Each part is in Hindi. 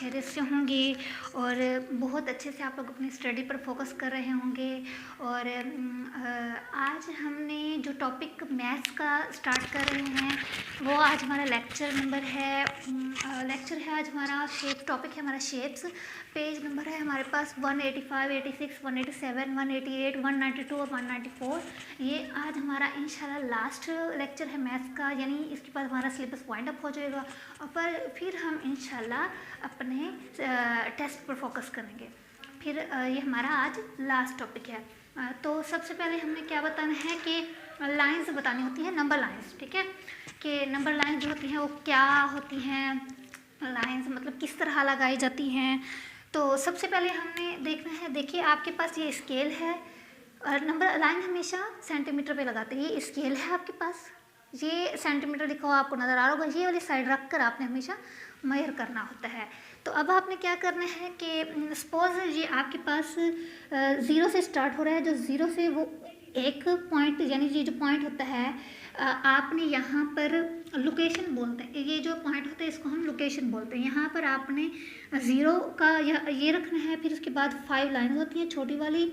खैरियत से होंगे और बहुत अच्छे से आप लोग अपनी स्टडी पर फोकस कर रहे होंगे। और आज हमने जो टॉपिक मैथ्स का स्टार्ट कर रहे हैं वो आज हमारा लेक्चर नंबर है। लेक्चर है आज हमारा शेप, टॉपिक है हमारा शेप्स। पेज नंबर है हमारे पास 185, 86, 187, 188, 192 और 194। ये आज हमारा इंशाल्लाह लास्ट लेक्चर है मैथ्स का, यानी इसके बाद हमारा सिलेबस वाइंड अप हो जाएगा और फिर हम इंशाल्लाह अपने टेस्ट पर फोकस करेंगे। फिर ये हमारा आज लास्ट टॉपिक है। तो सबसे पहले हमने क्या बताना है कि लाइंस बतानी होती है, नंबर लाइंस, ठीक है, कि नंबर लाइंस जो होती हैं वो क्या होती हैं, लाइंस मतलब किस तरह लगाई जाती हैं। तो सबसे पहले हमने देखना है, देखिए आपके पास ये स्केल है और नंबर लाइन हमेशा सेंटीमीटर पे लगाते हैं। ये स्केल है आपके पास, ये सेंटीमीटर लिखा हुआ आपको नज़र आ रहा होगा, ये वाली साइड रख कर आपने हमेशा मेजर करना होता है। तो अब आपने क्या करना है कि सपोज ये आपके पास 0 से स्टार्ट हो रहा है, जो 0 से वो एक पॉइंट, यानी ये जो पॉइंट होता है आपने यहाँ पर लोकेशन बोलते हैं, ये जो पॉइंट होता है इसको हम लोकेशन बोलते हैं। यहाँ पर आपने 0 का ये रखना है, फिर उसके बाद 5 लाइन होती है छोटी वाली,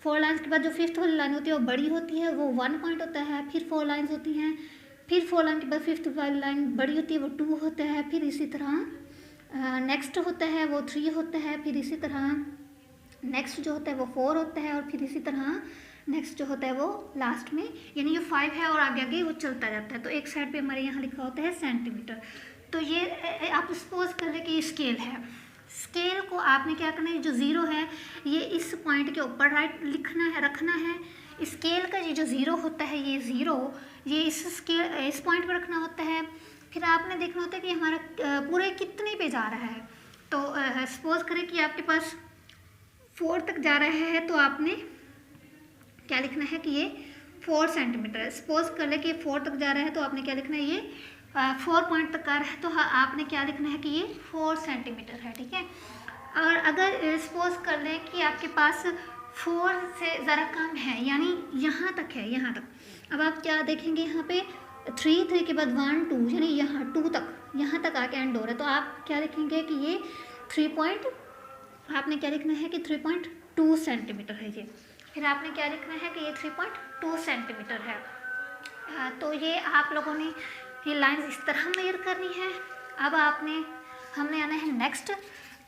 4 लाइन्स के बाद जो 5th वाली लाइन होती है वो बड़ी होती है, वो 1 पॉइंट होता है। फिर 4 लाइन्स होती हैं, फिर 4 लाइन के बाद 5th वाली लाइन बड़ी होती है, वो 2 होता है। फिर इसी तरह नेक्स्ट होता है वो 3 होता है, फिर इसी तरह नेक्स्ट जो होता है वो 4 होता है, और फिर इसी तरह नेक्स्ट जो होता है वो लास्ट में, यानी ये 5 है और आगे आगे वो चलता जाता है। तो एक साइड पे हमारे यहाँ लिखा होता है सेंटीमीटर। तो ये आप सपोज कर लें कि ये स्केल है, स्केल को आपने क्या करना है, जो 0 है ये इस पॉइंट के ऊपर राइट लिखना है, रखना है। स्केल का ये जो 0 होता है, ये 0 ये इस पॉइंट पर रखना होता है। फिर आपने देखना होता है कि हमारा पूरे कितने पे जा रहा है। तो सपोज करें कि आपके पास 4 तक जा रहा है, तो आपने क्या लिखना है कि ये 4 सेंटीमीटर है। सपोज कर ले कि 4 तक जा रहा है, तो आपने क्या लिखना है, ये 4 पॉइंट तक आ रहा है, तो आपने क्या लिखना है कि ये 4 सेंटीमीटर है, ठीक है। और अगर सपोज कर लें कि आपके पास 4 से ज़रा कम है, यानी यहाँ तक है, यहाँ तक, अब आप क्या देखेंगे यहाँ पे 3 के बाद 1 2, यानी यहाँ 2 तक, यहाँ तक आके एंड हो रहा है, तो आप क्या लिखेंगे कि ये 3 आपने क्या लिखना है कि 3.2 सेंटीमीटर है ये। फिर आपने क्या लिखना है कि ये 3.2 सेंटीमीटर है। तो ये आप लोगों ने ये लाइंस इस तरह मेजर करनी है। अब हमने आना है नेक्स्ट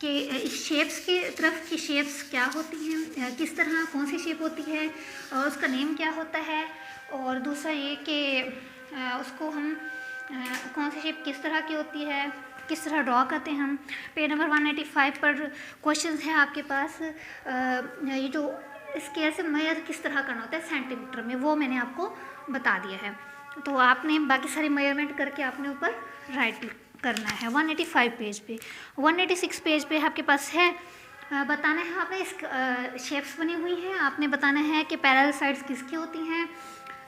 कि इस शेप्स की तरफ, कि शेप्स क्या होती हैं, किस तरह कौन सी शेप होती है और उसका नेम क्या होता है। और दूसरा ये कि उसको हम कौन सी शेप किस तरह की होती है, किस तरह ड्रॉ करते हैं हम। पेज नंबर 185 पर क्वेश्चंस है आपके पास। ये जो स्केल से मेजर किस तरह करना होता है सेंटीमीटर में, वो मैंने आपको बता दिया है। तो आपने बाकी सारी मेजरमेंट करके आपने ऊपर राइट करना है। 185 पेज पे, 186 पेज पे आपके पास है, बताना है आपने इस शेप्स बनी हुई हैं, आपने बताना है कि पैरेलल साइड्स किसकी होती हैं।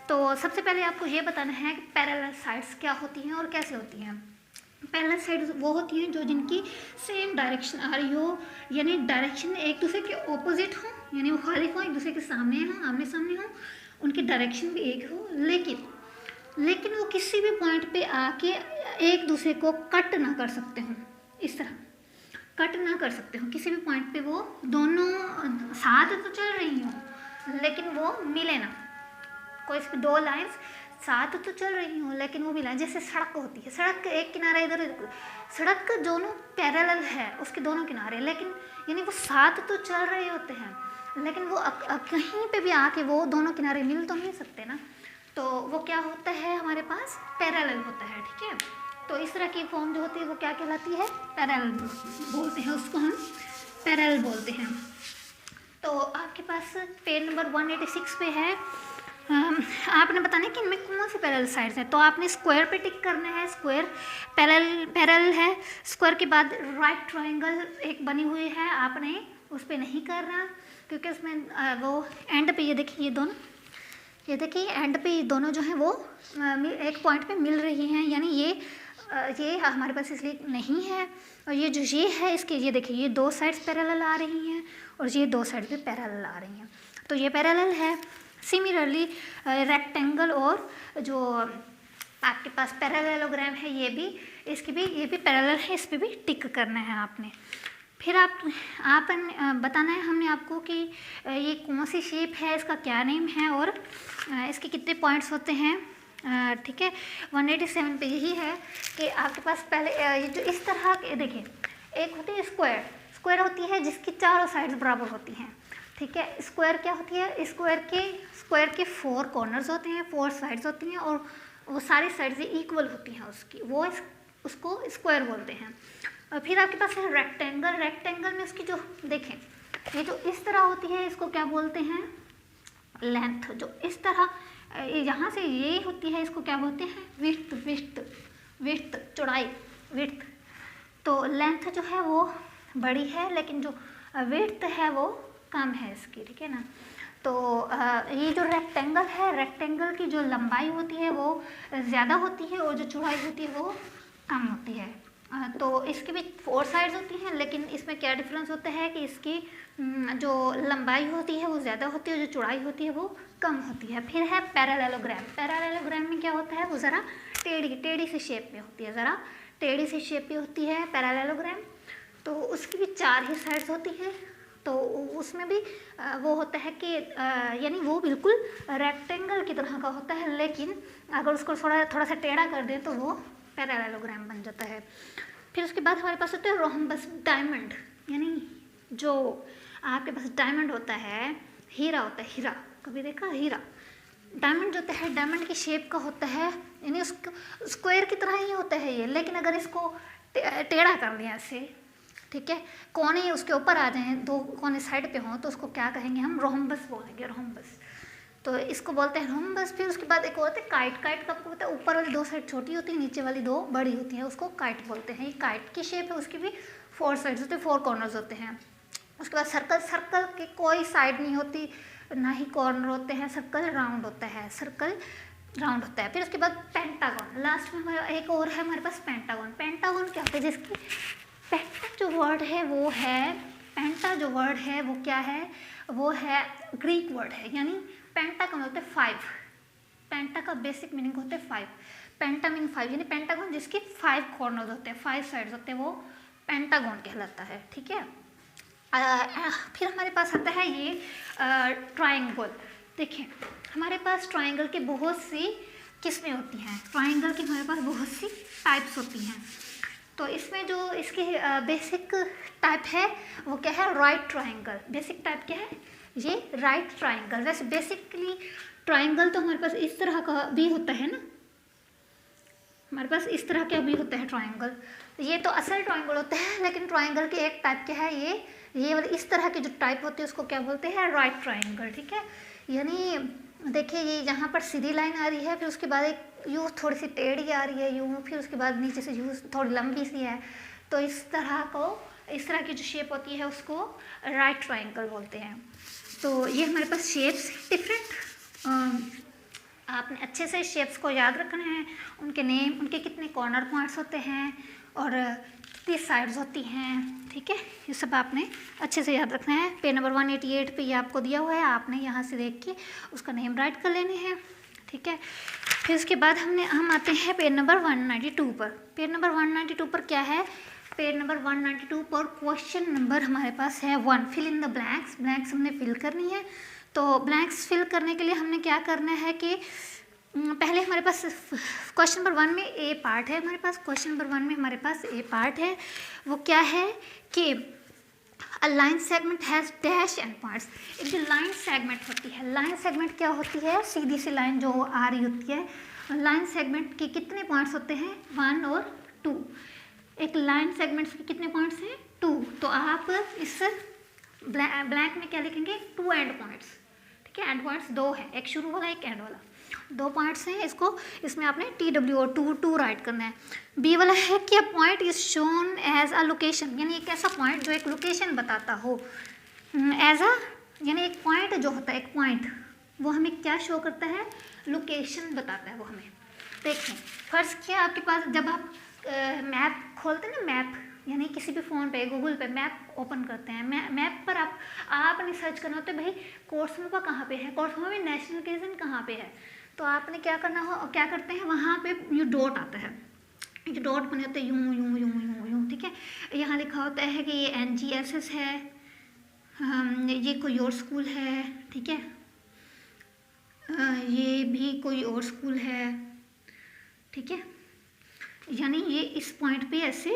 तो सबसे पहले आपको ये बताना है कि पैरेलल साइड्स क्या होती हैं और कैसे होती हैं। पैरेलल साइड्स वो होती हैं जो जिनकी सेम डायरेक्शन आ रही हो, यानी डायरेक्शन एक दूसरे के ऑपोजिट हो, यानी वो खाली हो, एक दूसरे के सामने हो, आमने सामने हो, उनकी डायरेक्शन भी एक हो, लेकिन वो किसी भी पॉइंट पे आके एक दूसरे को कट ना कर सकते हो। इस तरह कट ना कर सकते हो किसी भी पॉइंट पे, वो दोनों साथ तो चल रही हो लेकिन वो मिले ना। कोई 2 लाइन्स साथ तो चल रही हूँ लेकिन वो मिला, जैसे सड़क होती है, सड़क का एक किनारा इधर, सड़क का दोनों पैरेलल है उसके दोनों किनारे, लेकिन यानी वो साथ तो चल रहे होते हैं लेकिन वो कहीं पे भी आके वो दोनों किनारे मिल तो नहीं सकते ना। तो वो क्या होता है, हमारे पास पैरेलल होता है, ठीक है। तो इस तरह की फॉर्म जो होती है वो क्या कहलाती है, पैरेलल बोलते हैं, उसको हम पैरेलल बोलते हैं। तो आपके पास पेज नंबर 186 पे है। आपने बताना है कि इनमें कौन से पैरेलल साइड्स हैं। तो आपने स्क्वायर पे टिक करना है, स्क्वायर पैरेलल है। स्क्वायर के बाद राइट ट्रायंगल एक बनी हुई है, आपने उस पर नहीं करना क्योंकि उसमें वो एंड पे, ये देखिए ये देखिए एंड पे ये दोनों जो हैं वो एक पॉइंट पे मिल रही हैं, यानी ये हमारे पास इसलिए नहीं है। और ये जो ये है इसके, ये देखिए ये 2 साइड्स पैरेलल आ रही हैं और ये 2 साइड पे पैरेलल आ रही हैं, तो ये पैरेलल है। सिमिलरली रेक्टेंगल और जो आपके पास पैरेललोग्राम है ये भी इसकी भी, ये भी पैरेलल है, इस पर भी टिक करना है आपने। फिर आप बताना है हमने आपको कि ये कौन सी शेप है, इसका क्या नेम है और इसके कितने पॉइंट्स होते हैं। ठीक है, 187 पे यही है कि आपके पास पहले ये जो इस तरह के, देखिए एक होती है स्क्वायर, स्क्वायर होती है जिसकी चारों साइड्स बराबर होती हैं। ठीक है, स्क्वायर क्या होती है, स्क्वायर के 4 कॉर्नर्स होते हैं, 4 साइड्स होती हैं और वो सारी साइड्स इक्वल होती हैं उसकी, वो उसको स्क्वायर बोलते हैं। और फिर आपके पास है रेक्टेंगल। रेक्टेंगल में उसकी जो देखें, ये जो इस तरह होती है इसको क्या बोलते हैं, लेंथ। जो इस तरह यहाँ से ये होती है इसको क्या बोलते हैं, विड्थ, चौड़ाई, विड्थ। तो लेंथ जो है वो बड़ी है लेकिन जो विड्थ है वो कम है इसकी। ठीक है ना। तो ये जो रेक्टेंगल है, रेक्टेंगल की जो लंबाई होती है वो ज़्यादा होती है और जो चौड़ाई होती है वो कम होती है। तो इसकी भी 4 साइड्स होती हैं, लेकिन इसमें क्या डिफरेंस होता है कि इसकी जो लंबाई होती है वो ज़्यादा होती है, जो चौड़ाई होती है वो कम होती है। फिर है पैरेललोग्राम। पैरेललोग्राम में क्या होता है, वो ज़रा टेढ़ी सी शेप में होती है, ज़रा टेढ़ी सी शेप में होती है पैरेललोग्राम। तो उसकी भी 4 ही साइड्स होती है। तो उसमें भी वो होता है कि यानी वो बिल्कुल रेक्टेंगल की तरह का होता है, लेकिन अगर उसको थोड़ा सा टेढ़ा कर दें तो वो पैरेललोग्राम बन जाता है। फिर उसके बाद हमारे पास होता है रोम्बस, डायमंड। यानी जो आपके पास डायमंड होता है, हीरा होता है, हीरा कभी देखा हीरा। डायमंड जो होता है डायमंड की शेप का होता है, यानी उसको स्क्वायर की तरह ही होता है ये, लेकिन अगर इसको टेढ़ा कर दिया ऐसे, ठीक है, कोने उसके ऊपर आ जाएं, 2 कोने साइड पे हों, तो उसको क्या कहेंगे हम, रोम्बस बोलेंगे, रोम्बस। तो इसको बोलते हैं रोम्बस। फिर उसके बाद एक और होता है काइट। काइट का आपको पता है, ऊपर वाली 2 साइड छोटी होती है, नीचे वाली 2 बड़ी होती हैं, उसको काइट बोलते हैं। ये काइट की शेप है, उसकी भी 4 साइड्स होते हैं, 4 कॉर्नर्स होते हैं। उसके बाद सर्कल। सर्कल की कोई साइड नहीं होती, ना ही कॉर्नर होते हैं, सर्कल राउंड होता है, सर्कल राउंड होता है। फिर उसके बाद पेंटागन। लास्ट में हमारा एक और है हमारे पास पेंटागन। पेंटागन क्या होता है, जिसकी पेंटा जो वर्ड है वो है, पेंटा जो वर्ड है वो क्या है, वो है ग्रीक वर्ड है। यानी पेंटा का मतलब 5, पेंटा का बेसिक मीनिंग होता है 5, पेंटा मीन 5, यानी पेंटागन जिसके 5 कॉर्नर्स होते हैं, 5 साइड्स होते हैं, वो पेंटागन कहलाता है। ठीक है। फिर हमारे पास आता है ये ट्रायंगल। देखिए हमारे पास ट्रायंगल की बहुत सी किस्में होती हैं, ट्रायंगल की हमारे पास बहुत सी टाइप्स होती हैं। तो इसमें जो इसकी बेसिक टाइप है वो क्या है, राइट ट्रायंगल। बेसिक टाइप क्या है, ये राइट ट्रायंगल। वैसे बेसिकली ट्रायंगल तो हमारे पास इस तरह का भी होता है ना, हमारे पास इस तरह का भी होता है ट्रायंगल। ये तो असल ट्रायंगल होता है, लेकिन ट्रायंगल के एक टाइप क्या है, ये वाली इस तरह की जो टाइप होती है उसको क्या बोलते हैं, राइट ट्रायंगल। ठीक है। यानी देखिए ये यहाँ पर सीधी लाइन आ रही है, फिर उसके बाद एक यूँ थोड़ी सी टेढ़ी आ रही है यूँ, फिर उसके बाद नीचे से यूँ थोड़ी लंबी सी है। तो इस तरह की जो शेप होती है उसको राइट ट्रायंगल बोलते हैं। तो ये हमारे पास शेप्स डिफरेंट, आपने अच्छे से शेप्स को याद रखना है, उनके नेम, उनके कितने कॉर्नर पॉइंट्स होते हैं और कितनी साइड्स होती हैं। ठीक है, ये सब आपने अच्छे से याद रखना है। पेज नंबर 188 पे ये आपको दिया हुआ है, आपने यहाँ से देख के उसका नेम राइट कर लेने हैं। ठीक है। फिर उसके बाद हम आते हैं पेज नंबर 192 पर। पेज नंबर 192 पर क्या है, पेज नंबर 192 पर क्वेश्चन नंबर हमारे पास है 1, fill in the blanks. Blanks हमने फिल करनी है। तो ब्लैंक्स फिल करने के लिए हमने क्या करना है कि पहले हमारे पास क्वेश्चन नंबर 1 में ए पार्ट है, हमारे पास क्वेश्चन नंबर 1 में हमारे पास ए पार्ट है। वो क्या है कि अ line segment has dash and points. एक जो लाइन सेगमेंट होती है, लाइन सेगमेंट क्या होती है, सीधी सी लाइन जो आ रही होती है। लाइन सेगमेंट के कितने पॉइंट्स होते हैं, 1 और 2। एक लाइन सेगमेंट्स के कितने पॉइंट्स हैं, 2। तो आप इस ब्लैंक में क्या लिखेंगे, 2 एंड पॉइंट्स। ठीक है, एंड पॉइंट्स 2 है, एक शुरू वाला एक एंड वाला, 2 पॉइंट्स हैं। इसमें आपने TW और 2 राइट करना है। बी वाला है कि a point is shown as a location, यानी एक ऐसा पॉइंट जो एक लोकेशन बताता हो। एज अ यानी एक पॉइंट जो होता है, एक पॉइंट वो हमें क्या शो करता है, लोकेशन बताता है वो हमें। देखें फर्स्ट क्या आपके पास, जब आप मैप खोलते हैं ना, मैप यानी किसी भी फ़ोन पे गूगल पे मैप ओपन करते हैं, मैप पर आपने सर्च करना होता है भाई कोर्समोपा कहाँ पे है, कोर्समोपा में नेशनल लोकेशन कहाँ पे है। तो आपने क्या करते हैं, वहाँ पे ये डॉट आता है, जो डॉट बने होते हैं यूं यूं यूं यूं यूं, ठीक है। यहाँ लिखा होता है कि ये NGSS है, ये कोई और स्कूल है, ठीक है। ये भी कोई और स्कूल है, ठीक है। यानी ये इस पॉइंट पे ऐसे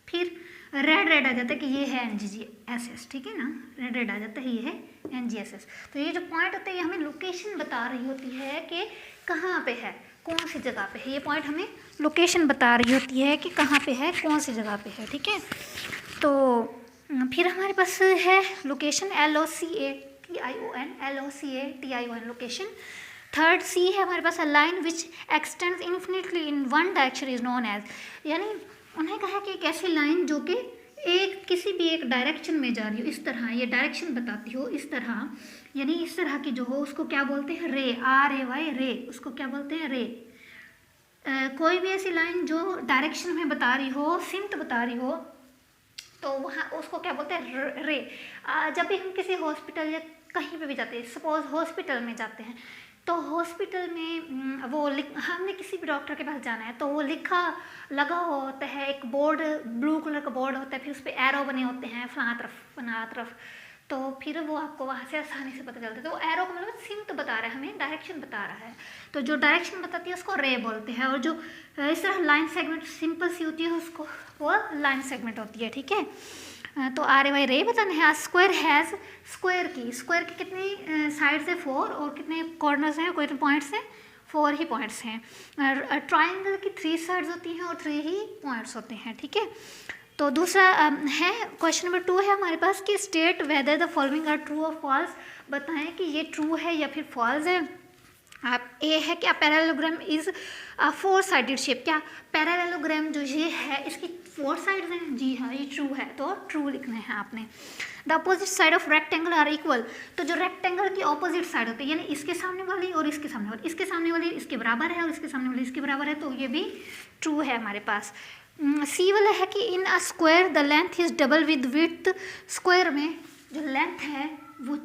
फिर रेड रेड आ जाता है कि ये है NGSS, ठीक है ना, रेड रेड आ जाता है ये है NGSS। तो ये जो पॉइंट होते हैं ये हमें लोकेशन बता रही होती है कि कहाँ पे है, कौन सी जगह पे है। ये पॉइंट हमें लोकेशन बता रही होती है कि कहाँ पे है, कौन सी जगह पे है, ठीक है। तो फिर हमारे पास है location LOCATION location. Third C है हमारे पास, a line which extends infinitely in one direction is known as, यानी उन्हें कहा कि एक ऐसी लाइन जो कि किसी भी एक डायरेक्शन में जा रही हो, इस तरह ये डायरेक्शन बताती हो, इस तरह, यानी इस तरह की जो हो उसको क्या बोलते हैं, रे, RAY, रे, उसको क्या बोलते हैं, रे। कोई भी ऐसी लाइन जो डायरेक्शन में बता रही हो, सिमत बता रही हो, तो वहाँ उसको क्या बोलते हैं, रे। जब भी हम किसी हॉस्पिटल या कहीं पे भी जाते हैं, सपोज हॉस्पिटल में जाते हैं, तो हॉस्पिटल में हमने किसी भी डॉक्टर के पास जाना है तो वो लिखा लगा होता है, एक बोर्ड, ब्लू कलर का बोर्ड होता है, फिर उस पर एरो बने होते हैं फलां तरफ, तो फिर वो आपको वहाँ से आसानी से पता चलता है। तो वो एरो का मतलब सिमत बता रहा है, हमें डायरेक्शन बता रहा है, तो जो डायरेक्शन बताती है उसको रे बोलते हैं। और जो इस तरह लाइन सेगमेंट सिंपल सी होती है उसको वो लाइन सेगमेंट होती है, ठीक है। तो RAY रे बताना है। स्क्वायर हैज़, स्क्वायर की कितनी साइड्स है, 4, और कितने कॉर्नर्स हैं, कितने पॉइंट्स हैं, 4 ही पॉइंट्स हैं। ट्राइंगल की 3 साइड्स होती हैं और 3 ही पॉइंट्स होते हैं, ठीक है। तो दूसरा है क्वेश्चन नंबर 2 है हमारे पास कि state whether the following are true और फॉल्स, बताएं कि ये ट्रू है या फिर फॉल्स है। आप ए है कि पैरेललोग्राम इज 4 साइडेड शेप, क्या पैरेललोग्राम जो ये है इसकी 4 साइड्स हैं, जी हाँ ये ट्रू है, तो ट्रू लिखना है आपने। The opposite side of rectangle are equal, तो जो रेक्टेंगल की ऑपोजिट साइड होती है, यानी इसके सामने वाली और इसके सामने वाली, इसके सामने वाली इसके बराबर है और इसके सामने वाली इसके बराबर है, तो ये भी ट्रू है हमारे पास। सी वाला है कि in a square the length is double with width, square में जो लेंथ है वो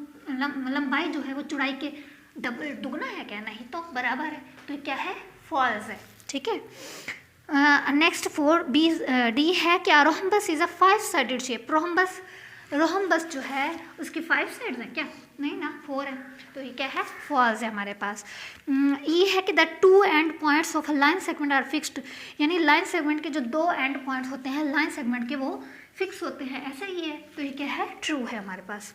लंबाई जो है वो चौड़ाई के डबल दुगना है क्या, नहीं तो बराबर है, तो क्या है, फॉल्स है, ठीक है। नेक्स्ट 4D है कि rhombus is a 5 sided shape, rhombus जो है उसकी 5 साइड्स हैं क्या, नहीं ना, 4 है, तो ये क्या है, फॉल्स है हमारे पास। ये है कि the 2 end points of a line segment are fixed, यानी लाइन सेगमेंट के जो 2 एंड पॉइंट्स होते हैं लाइन सेगमेंट के वो फिक्स होते हैं, ऐसा ही है, तो ये क्या है, ट्रू है हमारे पास।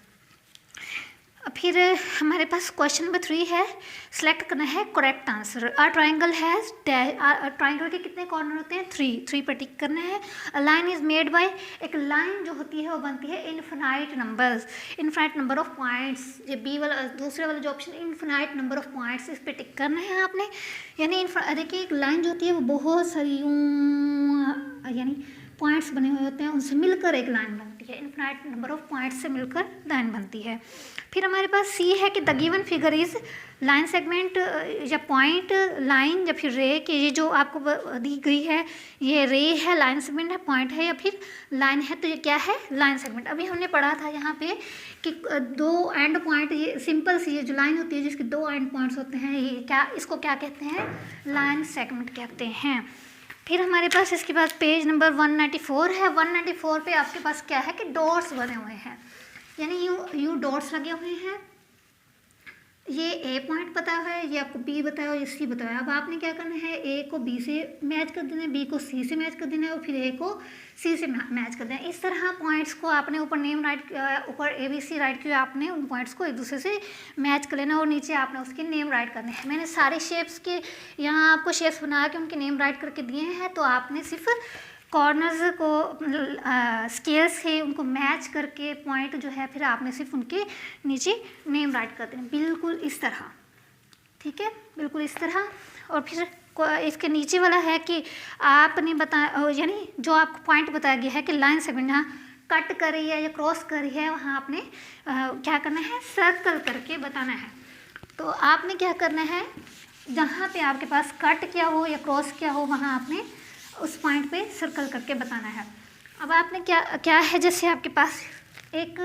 फिर हमारे पास क्वेश्चन नंबर 3 है, सिलेक्ट करना है correct answer. Triangle has triangle के कितने कॉर्नर होते हैं, 3 पर टिक करना है। A line is made by, एक लाइन जो होती है वो बनती है इनफिनाइट नंबर ऑफ पॉइंट्स, ये बी वाला दूसरे वाला जो option infinite number of points, इस पर टिक करना है आपने। यानी देखिए एक लाइन जो होती है वो बहुत सारी यानी पॉइंट्स बने हुए होते हैं, उनसे मिलकर एक लाइन बनती है, इनफिनाइट नंबर ऑफ पॉइंट्स से मिलकर लाइन बनती है। फिर हमारे पास सी है कि the given figure is line segment या पॉइंट लाइन या फिर रे, कि ये जो आपको दी गई है ये रे है, लाइन सेगमेंट है, पॉइंट है या फिर लाइन है, तो ये क्या है, लाइन सेगमेंट। अभी हमने पढ़ा था यहाँ पे कि 2 एंड पॉइंट, ये सिंपल सी ये जो लाइन होती है जिसके 2 एंड पॉइंट्स होते हैं, ये क्या, इसको क्या कहते हैं, लाइन सेगमेंट कहते हैं। फिर हमारे पास इसके बाद पेज नंबर 194 है। 194 पे आपके पास क्या है कि डॉट्स बने हुए हैं, यानी यूँ डॉट्स लगे हुए हैं, ये ए पॉइंट बताया है, ये आपको बी बताया और ये सी बताया है। अब आपने क्या करना है, ए को बी से मैच कर देना है, बी को सी से मैच कर देना है और फिर ए को सी से मैच कर देना है। इस तरह पॉइंट्स को आपने ऊपर नेम राइट, ऊपर ABC राइट किया, आपने उन पॉइंट्स को एक दूसरे से मैच कर लेना और नीचे आपने उसके नेम राइट करने हैं। मैंने सारे शेप्स के यहाँ आपको शेप्स बना के उनके नेम राइट करके दिए हैं, तो आपने सिर्फ कॉर्नर्स को स्केल से उनको मैच करके पॉइंट जो है फिर आपने सिर्फ उनके नीचे नेम राइट कर देना, बिल्कुल इस तरह, ठीक है, बिल्कुल इस तरह। और फिर इसके नीचे वाला है कि आपने बताया, यानी जो आपको पॉइंट बताया गया है कि लाइन सेगमेंट जहाँ कट कर रही है या क्रॉस कर रही है वहाँ आपने क्या करना है, सर्कल करके बताना है। तो आपने क्या करना है, जहाँ पे आपके पास कट किया हो या क्रॉस किया हो वहाँ आपने उस पॉइंट पे सर्कल करके बताना है। अब आपने क्या है, जैसे आपके पास एक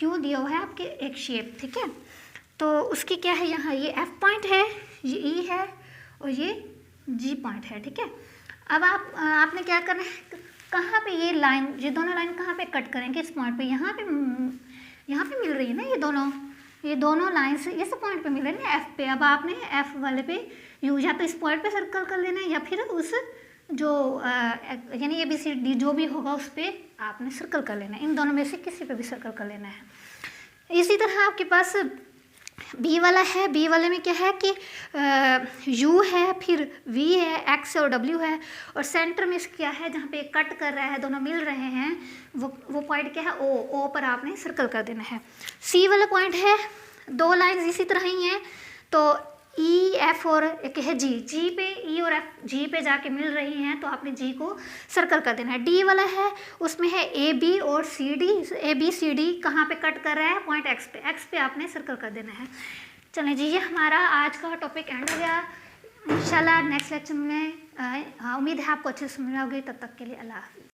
यूँ दिया हुआ है आपके एक शेप, ठीक है, तो उसकी क्या है, यहाँ ये F पॉइंट है, ये E है और ये G पॉइंट है, ठीक है। अब आपने क्या करना है, कहाँ पे ये लाइन, ये दोनों लाइन कहाँ पे कट करेंगे, इस पॉइंट पे, यहाँ पे मिल रही है ना, ये दोनों लाइन्स इस पॉइंट पे मिल रही है ना, एफ पे। अब आपने एफ वाले पे या तो इस पॉइंट पे सर्कल कर लेना है या फिर उस जो यानी ABCD जो भी होगा उस पर आपने सर्कल कर लेना है, इन दोनों में से किसी पे भी सर्कल कर लेना है। इसी तरह आपके पास बी वाला है, बी वाले में क्या है कि U है, फिर V है, X और W है, और सेंटर में क्या है जहाँ पे कट कर रहा है, दोनों मिल रहे हैं, वो पॉइंट क्या है, O पर आपने सर्कल कर देना है। C वाला पॉइंट है, दो लाइन्स इसी तरह ही हैं, तो E F और एक है G पे, E और F G पे जाके मिल रही हैं, तो आपने G को सर्कल कर देना है। D वाला है, उसमें है AB और CD, ABCD कहाँ पे कट कर रहा है, पॉइंट X पे आपने सर्कल कर देना है। चलें जी, ये हमारा आज का टॉपिक एंड हो गया। इंशाल्लाह नेक्स्ट लेक्चर में उम्मीद है आपको अच्छे से समझ में आओगे। तब तक के लिए अल्लाह हाफिज़।